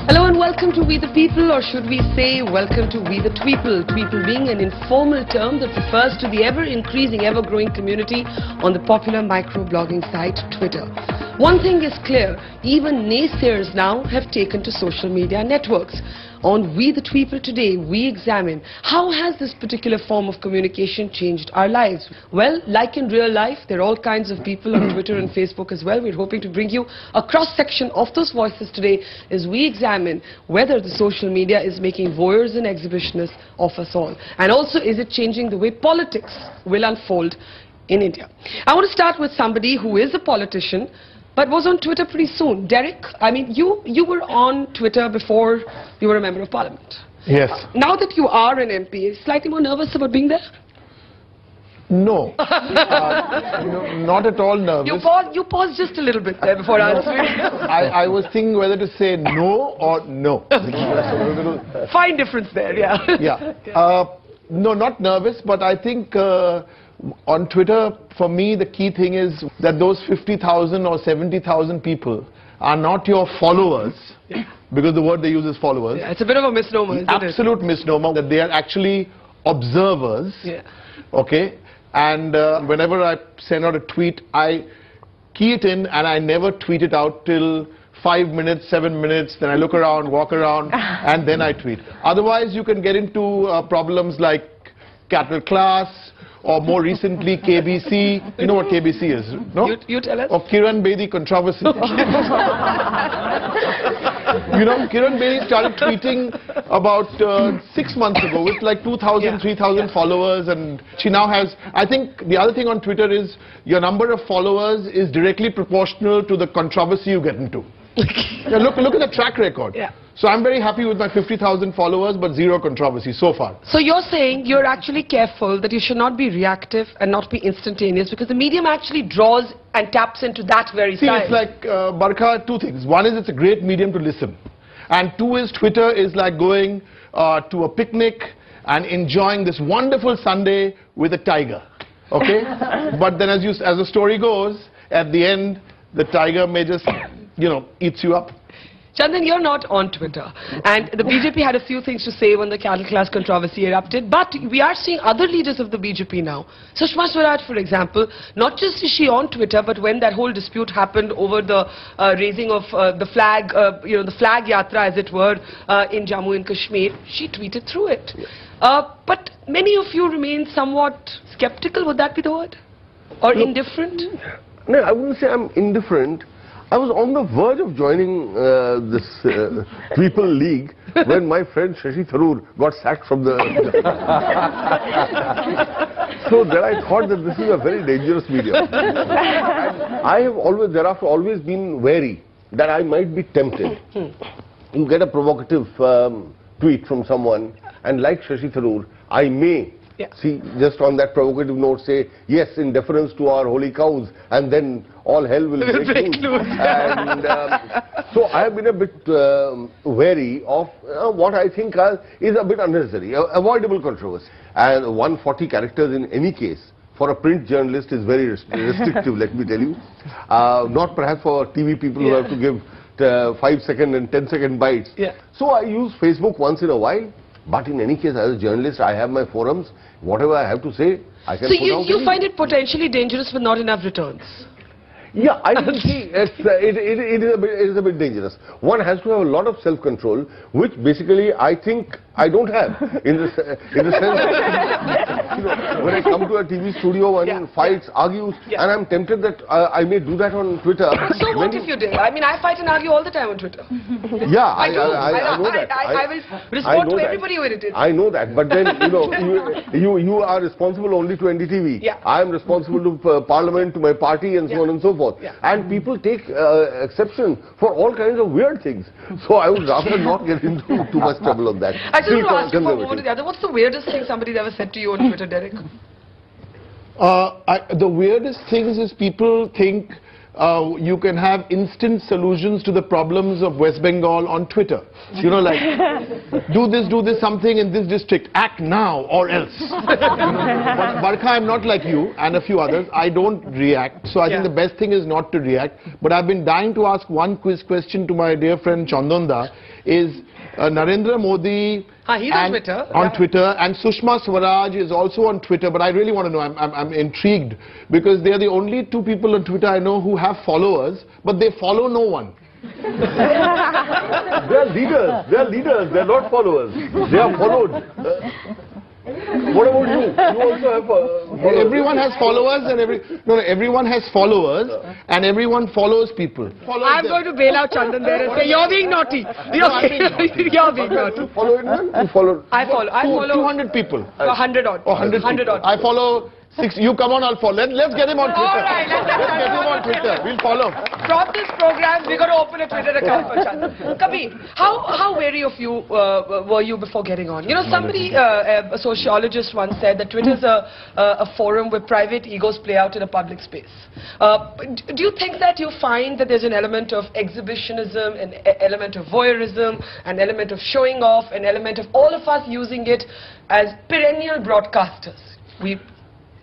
Hello and welcome to We the People, or should we say welcome to We the Tweeple. Tweeple being an informal term that refers to the ever-increasing, ever-growing community on the popular micro-blogging site Twitter. One thing is clear, even naysayers now have taken to social media networks. On We the Tweeple today, we examine how has this particular form of communication changed our lives. Well, like in real life, there are all kinds of people on Twitter and Facebook as well. We're hoping to bring you a cross-section of those voices today as we examine whether the social media is making voyeurs and exhibitionists of us all. And also, is it changing the way politics will unfold in India? I want to start with somebody who is a politician but was on Twitter pretty soon. Derek, I mean, you were on Twitter before you were a member of parliament. Yes. Now that you are an MP, are you slightly more nervous about being there? No. Not at all nervous. You paused just a little bit there before answering. I was thinking whether to say no or no. Fine difference there, yeah. Yeah. No, not nervous, but I think on Twitter, for me, the key thing is that those 50,000 or 70,000 people are not your followers, because the word they use is followers. Yeah, it's a bit of a misnomer, isn't it? Absolute misnomer, that they are actually observers. Yeah. Okay? And whenever I send out a tweet, I key it in and I never tweet it out till 5 minutes, 7 minutes, then I look around, walk around, and then I tweet. Otherwise, you can get into problems like cattle class, or more recently KBC. You know what KBC is, no? You tell us. Or Kiran Bedi controversy. You know, Kiran Bedi started tweeting about 6 months ago with like 2,000, 3,000 followers, and she now has, I think the other thing on Twitter is your number of followers is directly proportional to the controversy you get into. Yeah, look at the track record. Yeah. So I'm very happy with my 50,000 followers, but zero controversy so far. So you're saying you're actually careful that you should not be reactive and not be instantaneous, because the medium actually draws and taps into that very See, side. it's like, Barkha, two things. One is it's a great medium to listen. And two is Twitter is like going to a picnic and enjoying this wonderful Sunday with a tiger. Okay? But then as the story goes, at the end, the tiger may just, eats you up. Chandan, you're not on Twitter, and the BJP had a few things to say when the cattle class controversy erupted, but we are seeing other leaders of the BJP now. Sushma Swaraj, for example, not just is she on Twitter, but when that whole dispute happened over the raising of the flag, the flag yatra, as it were, in Jammu and Kashmir, she tweeted through it. But many of you remain somewhat skeptical, would that be the word? Or indifferent? No, I wouldn't say I'm indifferent. I was on the verge of joining this People League when my friend Shashi Tharoor got sacked from the... So then I thought that this is a very dangerous medium. I have thereafter always been wary that I might be tempted. You get a provocative tweet from someone, and like Shashi Tharoor, I may see, just on that provocative note, say, yes, in deference to our holy cows, and then all hell will break loose. And so I have been a bit wary of what I think is a bit unnecessary, avoidable controversy. And 140 characters in any case, for a print journalist, is very restrictive, let me tell you. Not perhaps for TV people who have to give 5-second and 10-second bites. So I use Facebook once in a while. But in any case, as a journalist, I have my forums. Whatever I have to say, I can put out. So you find it potentially dangerous with not enough returns? Yeah, I can see it is a bit dangerous. One has to have a lot of self-control, which basically I think I don't have, in the sense that, when I come to a TV studio, one fights, argues, and I'm tempted that I may do that on Twitter. So what if you did? I mean, I fight and argue all the time on Twitter. Yeah, I know that. I will respond to everybody when it is. I know that, but then, you are responsible only to NDTV. Yeah. I am responsible to Parliament, to my party, and so on and so forth. Yeah. And people take exception for all kinds of weird things. So I would rather not get into too much trouble on that. I just want to ask you from one to the other. What's the weirdest thing somebody's ever said to you on Twitter, Derek? The weirdest things is people think you can have instant solutions to the problems of West Bengal on Twitter. You know, like, do this something in this district, act now or else. You know, but Barkha, I'm not like you and a few others. I don't react. So I think the best thing is not to react. But I've been dying to ask one quiz question to my dear friend Chandanda, is Narendra Modi he's on Twitter. On Twitter, and Sushma Swaraj is also on Twitter, but I really want to know, I'm intrigued, because they are the only two people on Twitter I know who have followers, but they follow no one. They are leaders. They are leaders. They are not followers. They are followed. What about you? You also have followers. Everyone has followers, and everyone has followers, and everyone follows people. I'm going to bail out Chandan there and say you're being naughty. You're being naughty. You follow anyone? You follow? I follow 200 people. 100 odd. 100 odd. I follow 6. You come on, I'll follow. Let's get him on Twitter. All right, let's get him on Twitter. We'll follow. From this program, we're going to open a Twitter account for Chandan. Kabir, how wary of you were you before getting on? You know, somebody, a sociologist once said that Twitter is a forum where private egos play out in a public space. Do you think that you find that there's an element of exhibitionism, an element of voyeurism, an element of showing off, an element of all of us using it as perennial broadcasters?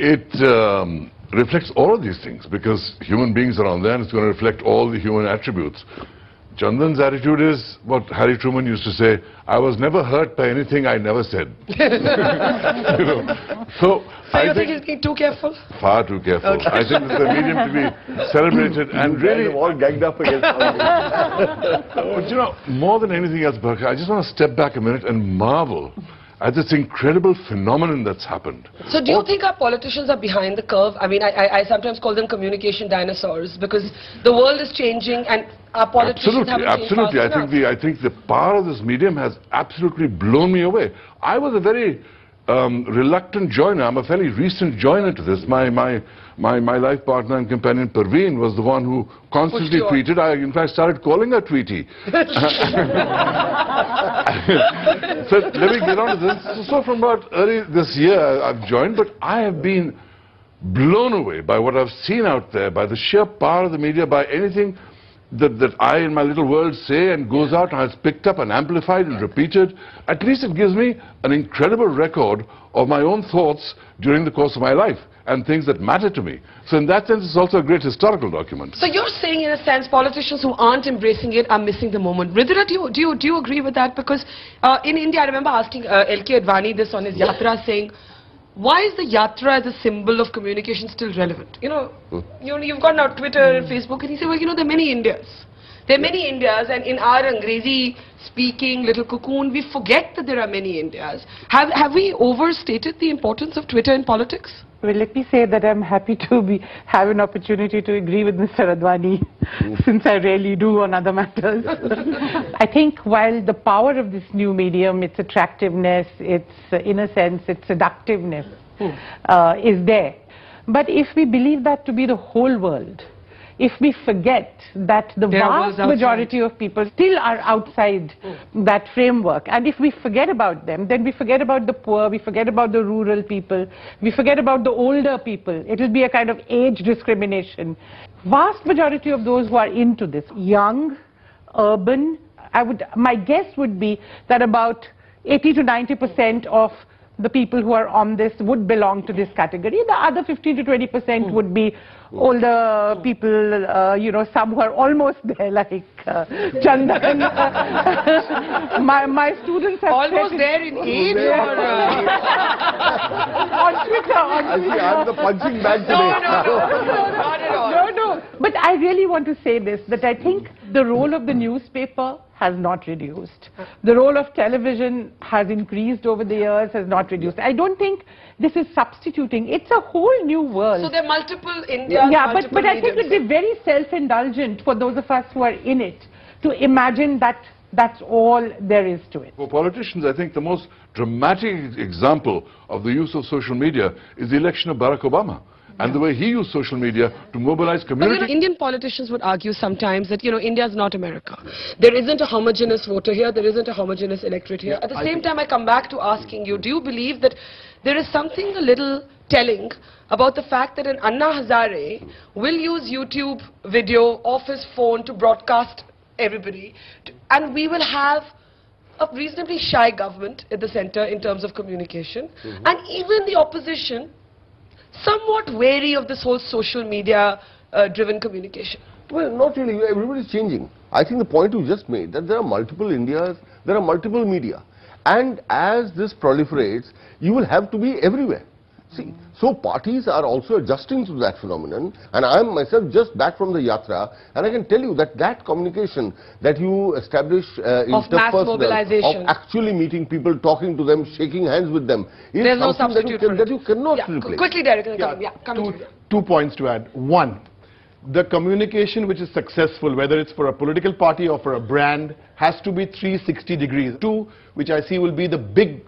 It reflects all of these things, because human beings are on there and it's going to reflect all the human attributes. Chandan's attitude is what Harry Truman used to say, I was never hurt by anything I never said. You know? So you think he's being too careful? Far too careful. Okay. I think it's a medium to be celebrated and really all gagged up against But you know, more than anything else, Barkha, I just want to step back a minute and marvel at this incredible phenomenon that's happened. So do you think our politicians are behind the curve? I mean, I sometimes call them communication dinosaurs, because the world is changing and our politicians haven't changed fast enough. I think the power of this medium has absolutely blown me away. I was a very reluctant joiner. I'm a fairly recent joiner to this. My life partner and companion Parveen was the one who constantly tweeted. I in fact started calling her Tweety. So let me get on to this. So from about early this year I've joined, but I have been blown away by what I've seen out there, by the sheer power of the media, by anything that I in my little world say and goes out and has picked up and amplified and repeated. At least it gives me an incredible record of my own thoughts during the course of my life and things that matter to me. So in that sense, it's also a great historical document. So you're saying, in a sense, politicians who aren't embracing it are missing the moment. Ridhira, do you agree with that? Because in India, I remember asking L.K. Advani this on his yatra, saying, why is the yatra as a symbol of communication still relevant? You know, you've got now Twitter and Facebook, and he said, well, you know, there are many Indias. There are many Indias, and in our Angrezi-speaking little cocoon, we forget that there are many Indias. Have we overstated the importance of Twitter in politics? Well, let me say that I'm happy to have an opportunity to agree with Mr. Advani, since I rarely do on other matters. I think while the power of this new medium, its attractiveness, its, in a sense, its seductiveness is there. But if we believe that to be the whole world, if we forget that the vast majority of people still are outside that framework, and if we forget about them, then we forget about the poor, we forget about the rural people, we forget about the older people. It will be a kind of age discrimination. Vast majority of those who are into this, young, urban, my guess would be that about 80 to 90% of the people who are on this would belong to this category. The other 15 to 20% would be older people, you know, some who are almost there, like Chandan. my students have almost there in age, or on Twitter. I'm the punching bag today. No, not at all. No. But I really want to say this, that I think the role of the newspaper has not reduced. The role of television has increased over the years, has not reduced. I don't think this is substituting. It's a whole new world. So there are multiple Indias, yeah, but I think it would be very self-indulgent for those of us who are in it to imagine that that's all there is to it. For politicians, I think the most dramatic example of the use of social media is the election of Barack Obama. and the way he used social media to mobilize But, community. Indian politicians would argue sometimes that, India is not America. There isn't a homogeneous voter here, there isn't a homogeneous electorate here. At the same time, I come back to asking you, do you believe that there is something a little telling about the fact that an Anna Hazare will use YouTube video off his phone to broadcast everybody, and we will have a reasonably shy government at the center in terms of communication, and even the opposition somewhat wary of this whole social media driven communication? Well, not really. Everybody's changing. I think the point you just made, that there are multiple Indias, there are multiple media. And as this proliferates, you will have to be everywhere. See, so parties are also adjusting to that phenomenon, and I am myself just back from the yatra, and I can tell you that that communication that you establish Of mass mobilization. of actually meeting people, talking to them, shaking hands with them, is There's no something substitute for it. that you cannot Yeah, replace. quickly, Derek, come to you. Two points to add. One, the communication which is successful, whether it's for a political party or for a brand, has to be 360 degrees. Two, which I see will be the big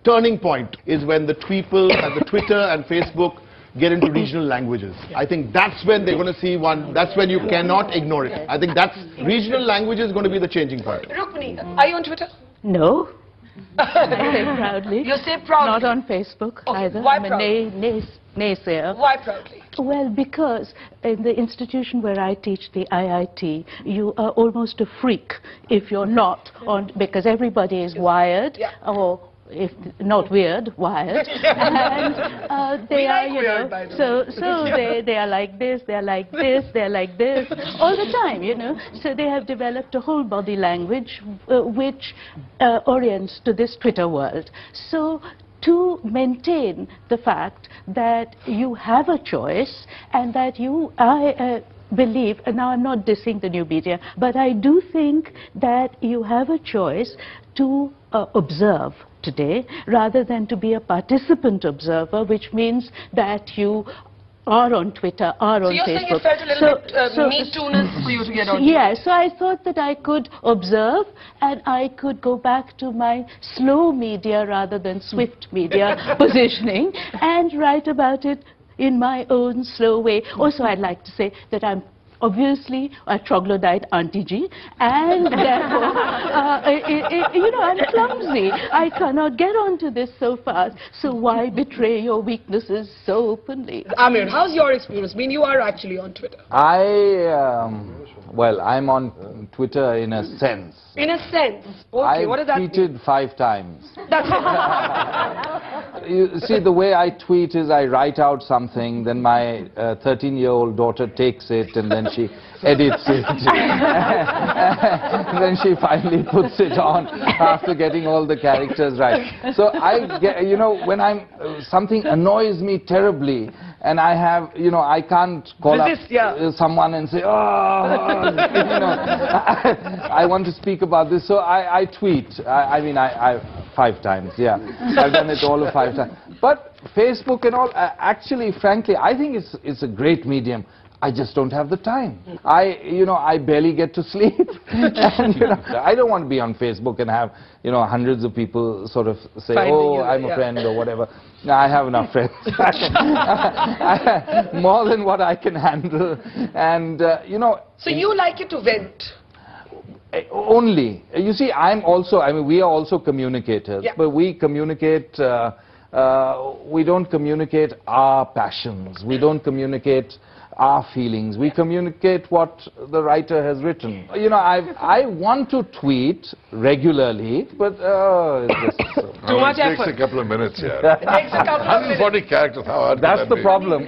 turning point, is when the people and the Twitter and Facebook get into regional languages. I think that's when they're going to see one, that's when you cannot ignore it. I think that's, regional language is going to be the changing point. Rukmini, are you on Twitter? No. I say proudly. You say proudly? Not on Facebook Okay, either. why I'm a proudly? naysayer. Why proudly? Well, because in the institution where I teach, the IIT, you are almost a freak if you're not on, because everybody is wired, or if not weird, wired, and they are, they are like this, they are like this, they are like this, all the time, So they have developed a whole body language which orients to this Twitter world. So to maintain the fact that you have a choice and that I believe, and now I'm not dissing the new media, but I do think that you have a choice to observe today rather than to be a participant observer, which means that you are on Twitter, are on Facebook. So you're saying it felt a little bit me-too-ness for you to get on Twitter? Yeah, so I thought that I could observe and I could go back to my slow media rather than swift media positioning and write about it in my own slow way. Also, I'd like to say that I'm obviously a troglodyte Auntie G, and therefore, I'm clumsy. I cannot get onto this so fast, so why betray your weaknesses so openly? Amir, how's your experience? I mean, you are actually on Twitter. Well, I'm on Twitter in a sense. In a sense? Okay, what does that mean? I've tweeted 5 times. That's You see, the way I tweet is I write out something, then my 13-year-old daughter takes it, and then she edits it. And then she finally puts it on after getting all the characters right. So I get, when something annoys me terribly, and I have, I can't call up someone and say, I want to speak about this, so I tweet. I 5 times, yeah. I've done it all of 5 times. But Facebook and all, actually, frankly, I think it's a great medium. I just don't have the time. I barely get to sleep. And, I don't want to be on Facebook and have, hundreds of people sort of say, I'm a friend or whatever. No, I have enough friends. More than what I can handle. And, So you like it to vent? Only. You see, we are also communicators, but we communicate, we don't communicate our passions. We don't communicate our feelings. We communicate what the writer has written. I want to tweet regularly, but it's just too much effort. It takes a couple of minutes, yeah. It takes a couple of minutes. 140 characters, how hard can that be? That's the problem.